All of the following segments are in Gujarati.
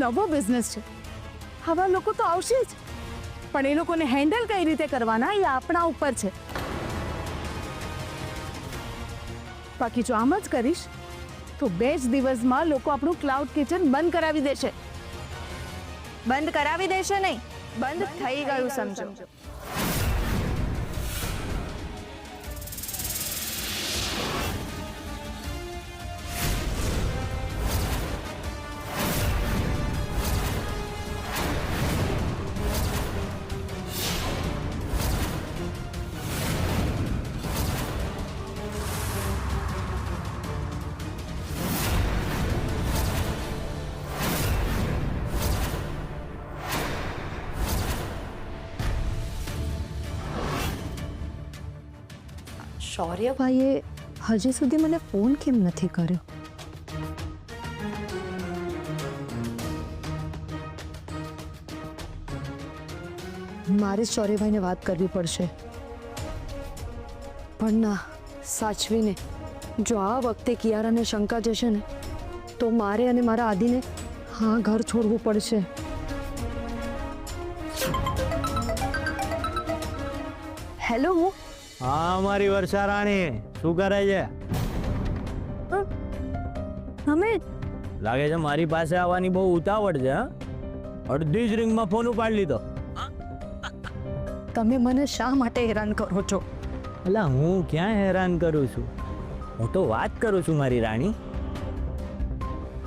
નવો બિઝનેસ છે, આવા લોકો તો આવશે જ, પણ એ લોકોને હેન્ડલ કઈ રીતે કરવાના એ આપણા ઉપર છે. બાકી જો આમ જ કરીશ તો 2 જ દિવસમાં લોકો આપણું ક્લાઉડ કિચન બંધ કરાવી દેશે. બંધ કરાવી દેશે નહીં, બંધ થઈ ગયું સમજો. શૌર્યભાઈએ હજી સુધી મને ફોન કેમ નથી કર્યો? મારે શૌર્યભાઈને વાત કરવી પડશે, પણ ના, સાચવીને. જો આ વખતે કિયારાને શંકા જશે ને તો મારે અને મારા આદિને ઘર છોડવું પડશે. હેલો, હું હા, મારી વર્ષા રાણી શું કરે છે? અમે લાગે છે મારી પાસે આવવાની બહુ ઉતાવળ છે. અડધી જ રિંગમાં ફોન ઉપાડી લીધો. તમે મને શા માટે હેરાન કરો છો? અલા, હું ક્યાં હેરાન કરું છું? હું તો વાત કરું છું મારી રાણી.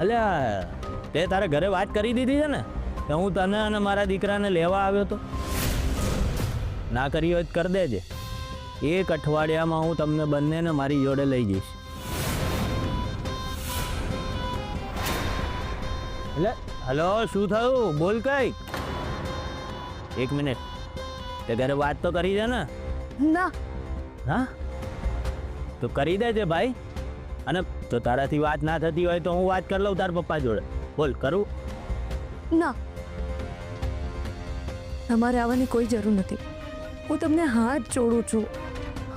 અલ્યા, તે તારા ઘરે વાત કરી દીધી છે ને કે હું તને અને મારા દીકરાને લેવા આવ્યો તો? ના કરી હોય તો કરી દેજે. 1 અઠવાડિયામાં હું તમને બંનેને મારી જોડે લઈ જઈશ. એટલે હલો, શું થયું? બોલ કઈ. 1 મિનિટ, તે ઘરે વાત તો કરી છે ને? ના. હા, તો કરી દેજે ભાઈ. અને જો તારાથી વાત ના થતી હોય તો હું વાત કરી લઉં તાર પપ્પા જોડે. બોલ, કરું? ના, તમારે આવવાની કોઈ જરૂર નથી. હું તમને હાથ જોડું છું.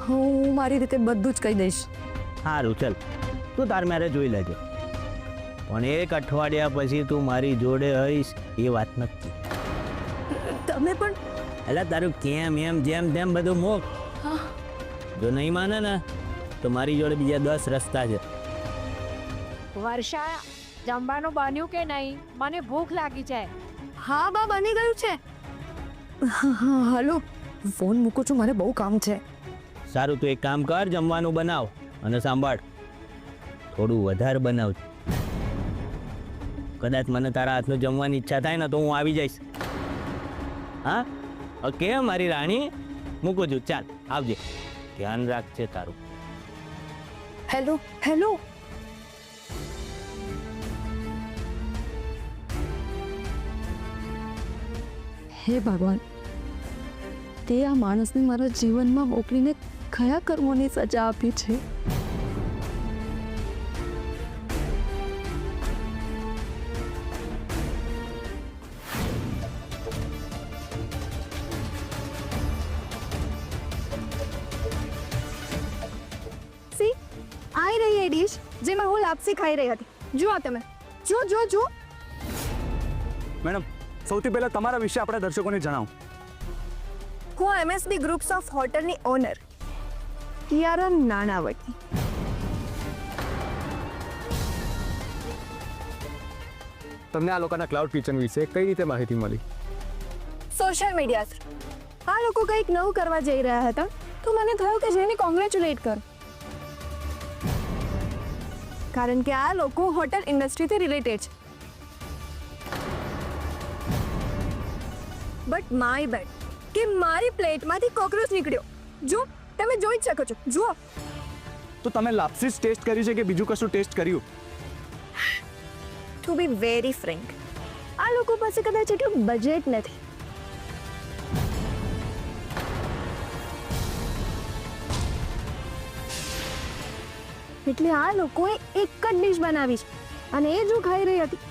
હું મારી રીતે બધું જ કહી દઈશ. સારું, ચાલ, તું તાર મેરે જોઈ લેજે. પણ 1 અઠવાડિયા પછી તું મારી જોડે હઈશ એ વાત નથી. તમે પણ એટલે તારું કેમ એમ જેમ તેમ બધું મોક. જો નહીં માને ને તો મારી જોડે બીજા 10 રસ્તા છે. વર્ષા, જમવાનું બન્યું કે નહીં? મને ભૂખ લાગી છે. હા બા, બની ગયું છે. હાલો, ફોન મૂકું છું, મારે બહુ કામ છે. સારું, તું એક કામ કર, જમવાનું બનાવ. અને સાંભળ, થોડું વધારે બનાવ. કદાચ મને તારા હાથનું જમવાની ઈચ્છા થાય ને તો હું આવી જઈશ. હા, ઓકે મારી રાણી, મૂકું છું. ચાલ, આવજે. ધ્યાન રાખજે તારું. હેલો હેલો, હે ભગવાન, તે આ માણસને મારા જીવનમાં મોકલીને કયા કર્મોની સજા આપી છે? સી, આઈ રહી એ ડીશ જેમાં હું લાપસી ખાઈ રહી હતી. જુઓ તમે, જો જો જો. મેડમ, સૌથી પહેલા તમારા વિશે આપણા દર્શકોને જણાવો. હું MSB ગ્રુપ્સ ઓફ હોટલની ઓનર કિયારા નાણાવટી. તમને આ લોકોના ક્લાઉડ કિચન વિશે કઈ રીતે માહિતી મળી? Social media through. આ લોકો કંઈક નવું કરવા જઈ રહ્યા હતા તો મને થયું કે જેને કોંગ્રેચ્યુલેટ કરું, કારણ કે આ લોકો હોટલ ઇન્ડસ્ટ્રીથી રિલેટેડ છે. બટ માય બેડ કે મારી પ્લેટમાંથી કોકરોચ નીકળ્યો. જો તમે જોઈ જ શકો છો. જુઓ. તો તમે લાપસી જ ટેસ્ટ કરી છે કે બીજું કશું ટેસ્ટ કર્યું? ટુ બી વેરી ફ્રેન્ક, આ લોકો પાસે કદાચ એટલું બજેટ નથી. એટલે આ લોકોએ એક જ ડીશ બનાવી છે અને એ જ હું ખાઈ રહી હતી.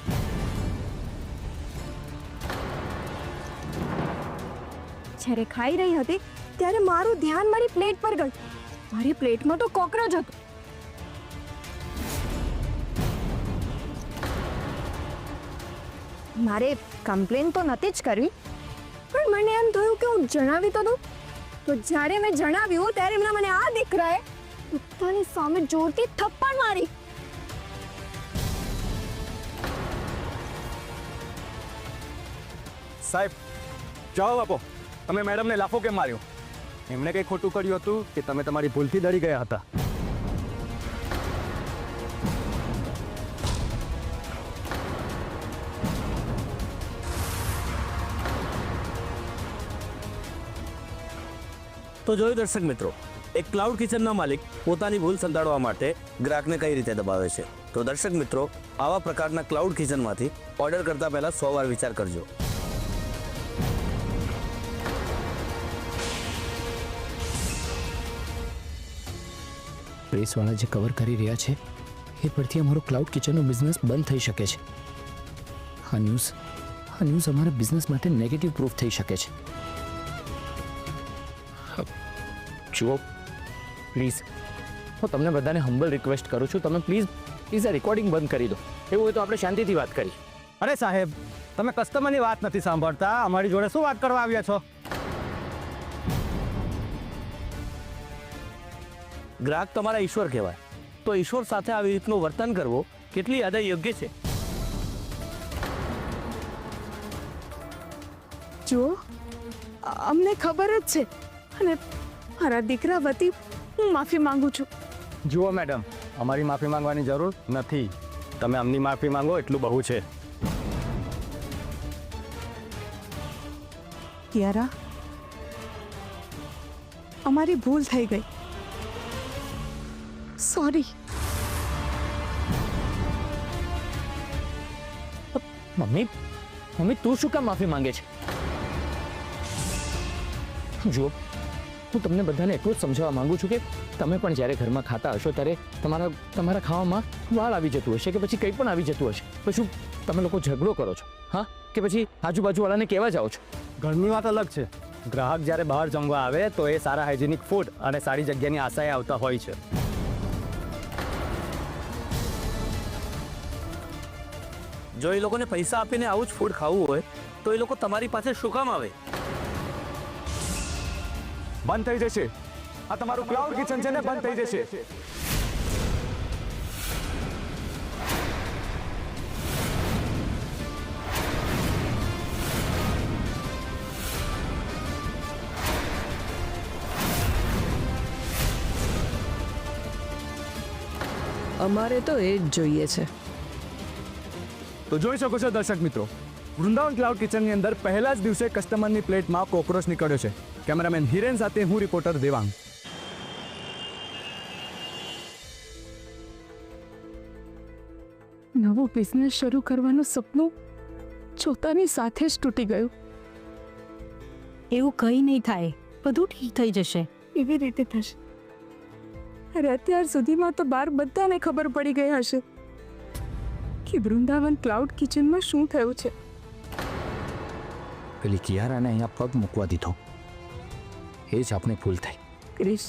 જ્યારે ખાઈ રહી હતી ત્યારે મારું ધ્યાન મારી પ્લેટ પર ગયું. મારી પ્લેટમાં તો કોકરોચ હતો. મારે કમ્પ્લેન તો નથી જ કરવી, પણ મને એમ થયું કે હું જણાવી તો દઉં. તો જ્યારે મેં જણાવ્યું ત્યારે એમના મને આ દીકરાએ પોતાની સામે જોરથી થપ્પડ મારી. સાહેબ જવાબ આપો, તમે મેડમને લાફો કેમ માર્યો? એમણે કંઈ ખોટું કર્યું હતું કે તમે તમારી ભૂલથી ડરી ગયા હતા? તો જોયું દર્શક મિત્રો, એક ક્લાઉડ કિચનના માલિક પોતાની ભૂલ સંતાડવા માટે ગ્રાહકને કઈ રીતે દબાવે છે. તો દર્શક મિત્રો, આવા પ્રકારના ક્લાઉડ કિચનમાંથી ઓર્ડર કરતા પહેલા 100 વાર વિચાર કરજો. પ્રેસવાળા જે કવર કરી રહ્યા છે એ પરથી અમારો ક્લાઉડ કિચનનો બિઝનેસ બંધ થઈ શકે છે. આ ન્યૂઝ અમારા બિઝનેસ માટે નેગેટિવ પ્રૂફ થઈ શકે છે. જુઓ પ્લીઝ, હું તમને બધાને હમ્બલ રિક્વેસ્ટ કરું છું, તમે પ્લીઝ આ રેકોર્ડિંગ બંધ કરી દો. એવું હોય તો આપણે શાંતિથી વાત કરી. અરે સાહેબ, તમે કસ્ટમરની વાત નથી સાંભળતા, અમારી જોડે શું વાત કરવા આવ્યા છો? ગ્રાહક તમારા ઈશ્વર કહેવાય, તો ઈશ્વર સાથે આવી રીતનું વર્તન કરવું કેટલી હદે યોગ્ય છે? જુઓ, અમને ખબર જ છે અને મારા દીકરા વતી હું માફી માંગુ છું. જુઓ મેડમ, અમારી માફી માંગવાની જરૂર નથી. તમે અમની માફી માંગો એટલું બહુ છે. કિયારા, અમારી ભૂલ થઈ ગઈ. સોરી. મમ્મી તું શું કામ માફી માંગે છે? જુઓ, હું તમને બધાને એટલું જ સમજાવવા માંગુ છું કે તમે પણ જ્યારે ઘરમાં ખાતા હશો ત્યારે તમારા ખાવામાં વાળ આવી જતું હશે કે પછી કંઈ પણ આવી જતું હશે, પછી તમે લોકો ઝઘડો કરો છો, હા, કે પછી આજુબાજુવાળાને કહેવા જાઓ છો. ઘરની વાત અલગ છે. ગ્રાહક જ્યારે બહાર જમવા આવે તો એ સારા હાઇજેનિક ફૂડ અને સારી જગ્યાની આશાએ આવતા હોય છે. જો એ લોકોને પૈસા આપીને આવું જ ફૂડ ખાવું હોય તો એ લોકો તમારી પાસે શું કામ આવે? બંધ થઈ જશે. આ તમારું ક્લાઉડ કિચન છે ને, બંધ થઈ જશે. અમારે તો એ જ જોઈએ છે. તો જોઈ શકો છો દર્શક મિત્રો, વૃંદાવન ક્લાઉડ કિચનની અંદર પહેલા જ દિવસે કસ્ટમરની પ્લેટમાં કોકરોચ નીકળ્યો છે. કેમેરામેન હિરેન સાથે હું રિપોર્ટર દેવાંગ. નવું બિઝનેસ શરૂ કરવાનું સપનું જોતાની સાથે જ તૂટી ગયું. એવું કંઈ નહીં થાય, બધું ઠીક થઈ જશે. એવી રીતે થશે. અરે અત્યાર સુધીમાં તો બહાર બધાને ખબર પડી ગઈ હશે કે વૃંદાવન ક્લાઉડ કિચનમાં શું થયું છે. પેલી કિયારાને અહીંયા પગ મૂકવા દીધો, એ જ આપણી ભૂલ થઈ. ક્રિશ,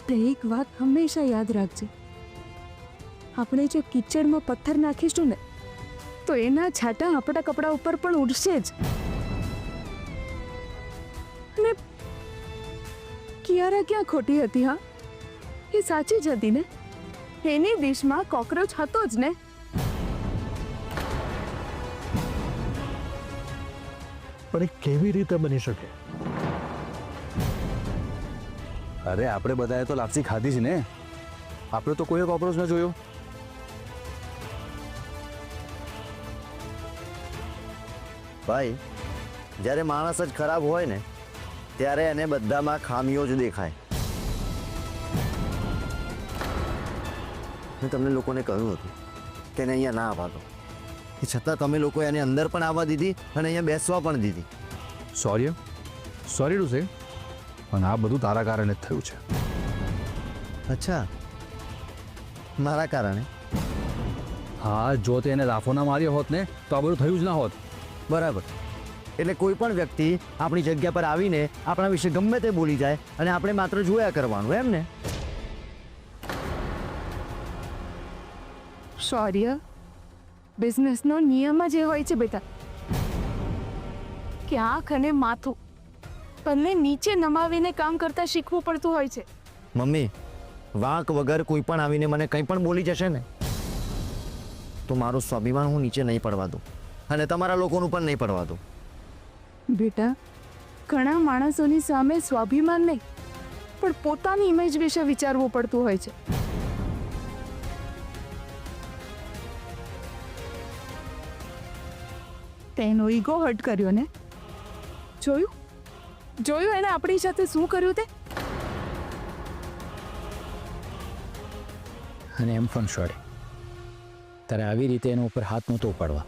તે એક વાત હંમેશા યાદ રાખજે. આપણે જો કિચડમાં પથ્થર નાખીશું ને તો એના છાંટા આપણા કપડા ઉપર પણ ઉડશે જ. અને કિયારા ક્યાં ખોટી હતી? હા, એ સાચી જ હતી ને. એની ડિશમાં કોકરોચ હતો જ ને. પણ એ કેવી રીતે બની શકે? અરે આપણે બધાએ તો લાપસી ખાધી જ ને. આપણે તો કોઈ કોકરોચ ન જોયો. ભાઈ, જ્યારે માણસ જ ખરાબ હોય ને ત્યારે એને બધામાં ખામીઓ જ દેખાય. મેં તમને લોકોને કહ્યું હતું કે એને અહીંયા ના આવવા દો, એ છતાં તમે લોકો એને અંદર પણ આવવા દીધી અને અહીંયા બેસવા પણ દીધી. સોરી ટુ સે, પણ આ બધું તારા કારણે જ થયું છે. અચ્છા, મારા કારણે? હા, જો તે એને લાફો ના માર્યો હોત ને તો આ બધું થયું જ ના હોત. બરાબર. એટલે કોઈ પણ વ્યક્તિ આપણી જગ્યા પર આવીને આપણા વિશે ગમે તે બોલી જાય અને આપણે માત્ર જોયા કરવાનું, એમ ને? શૌર્ય, બિઝનેસનો નિયમ જ એ હોય છે બેટા કે આંખ અને માથું બંને નીચે નમાવીને કામ કરતા શીખવું પડતું હોય છે. મમ્મી વાંક વગર કોઈ પણ આવીને મને કંઈ પણ બોલી જશે ને તો મારું સ્વાભિમાન હું નીચે નહીં પડવા દઉં અને તમારા લોકોનું પણ નહીં પડવા દઉં. બેટા ઘણા માણસોની સામે સ્વાભિમાન નહીં પણ પોતાની ઇમેજ વિશે વિચારવું પડતું હોય છે. તેનો ઈગો હર્ટ કર્યો ને? જોયું એને આપણી સાથે શું કર્યું તે? અને એમ પણ શોર્ય, તારે આવી રીતે એના ઉપર હાથ નહોતો ઉપાડવા.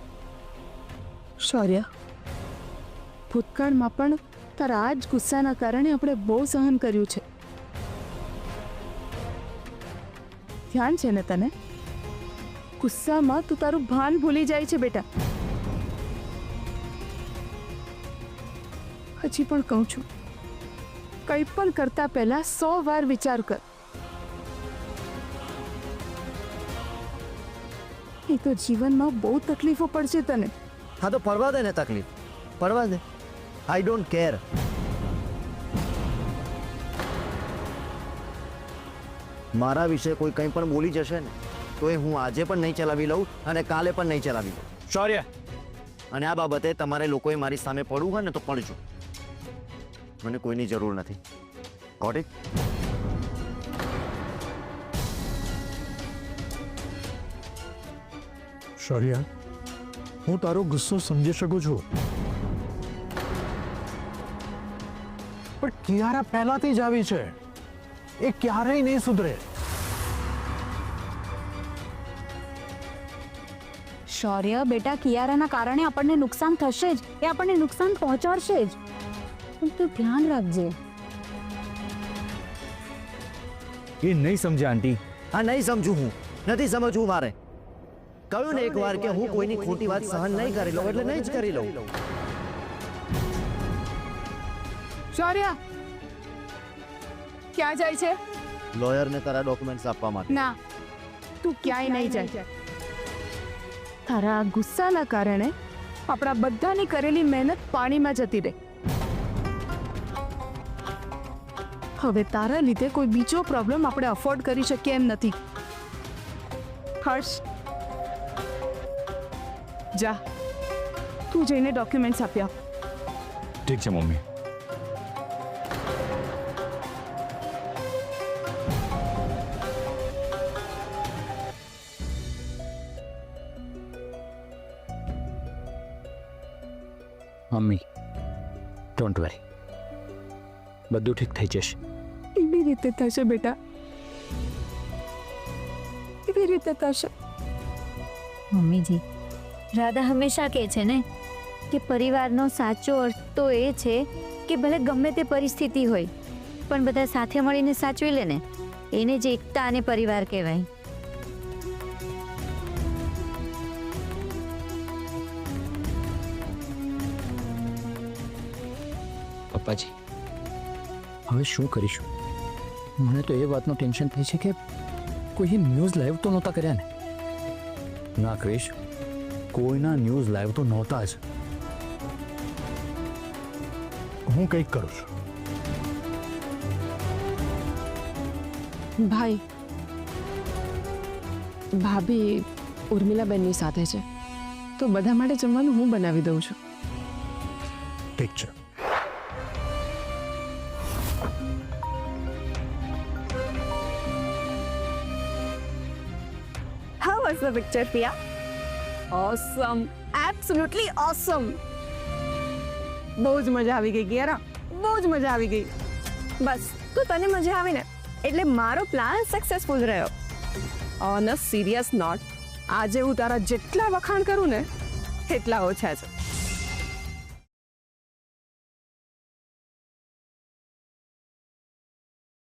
શૌર્ય, ભૂતકાળમાં પણ તારા આ જ ગુસ્સાના કારણે આપણે બહુ સહન કર્યું છે. ધ્યાન છે ને તને? ગુસ્સામાં તું તારું ભાન ભૂલી જાય છે બેટા. હજી પણ કહું છું, કંઈ પણ કરતા પહેલા 100 વાર વિચાર કર. એ તો જીવનમાં બહુ તકલીફો પડશે તને. હા તો પડવા દે ને તકલીફ, પડવા દે. I don't care. મારા વિશે કોઈ કંઈ પણ બોલી જશે ને તો એ હું આજે પણ નહીં ચલાવી લઉં અને કાલે પણ નહીં ચલાવી લઉં. શૌર્ય, અને આ બાબતે તમારે લોકોએ મારી સામે પડવું હોય ને તો પડજો. મને કોઈની જરૂર નથી. Got it? શૌર્ય, હું તારો ગુસ્સો સમજી શકું છું, પણ કિયારા પહેલાથી જ આવી છે. એ ક્યારેય નહીં સુધરે. શૌર્ય બેટા, કિયારાના કારણે આપણને નુકસાન થશે જ. એ આપણને નુકસાન પહોંચાડશે જ. પણ તું ધ્યાન રાખજે. એ નહીં સમજે આંટી. હા નહીં સમજું, હું નથી સમજવું. મારે કહ્યું ને એકવાર કે હું કોઈની ખોટી વાત સહન નહીં કરી લઉં એટલે નહીં જ કરી લઉં. શૌર્ય ક્યાં જાય છે? લોયરને તારા ડોક્યુમેન્ટ્સ આપવા માટે. ના, તું ક્યાંય નહીં જાય. તારા આ ગુસ્સાના કારણે આપણા બધાની કરેલી મહેનત પાણીમાં જતી રહે. હવે તારા લીધે કોઈ બીજો પ્રોબ્લેમ આપણે અફોર્ડ કરી શકીએ એમ નથી. હર્ષ, જા, તું જઈને ડોક્યુમેન્ટ્સ આપ્યા. ઠીક છે મમ્મી. મમ્મી, ડોન્ટ વરી, બધું ઠીક થઈ જશે. એવી રીતે થશે બેટા, એવી રીતે થશે. મમ્મીજી, રાધા હંમેશા કહે છે ને કે પરિવારનો સાચો અર્થ તો એ છે કે ભલે ગમે તે પરિસ્થિતિ હોય પણ બધા સાથે મળીને સાચવી લે ને, એને જ એકતા અને પરિવાર કહેવાય. પપ્પાજી, હવે શું કરીશું? મને તો એ વાતનું ટેન્શન થાય છે કે કોઈ ન્યૂઝ લાઈવ તો નહોતા કર્યા ને? ના ક્રિશ, કોઈના ન્યૂઝ લાઈવ તો નહોતા જ. હું કંઈક કરું છું. ભાઈ, ભાભી ઉર્મિલાબેનની સાથે છે તો બધા માટે જમવાનું હું બનાવી દઉં છું. ઠીક છે. How was the picture, Pia? Awesome, absolutely awesome. બહુ જ મજા આવી ગઈ કિયારા, બહુ જ મજા આવી ગઈ. બસ તો તને મજા આવી ને એટલે મારો પ્લાન સક્સેસફુલ રહ્યો. ઓન અ સિરિયસ નોટ, આજે હું તારા જેટલા વખાણ કરું ને એટલા ઓછા છે.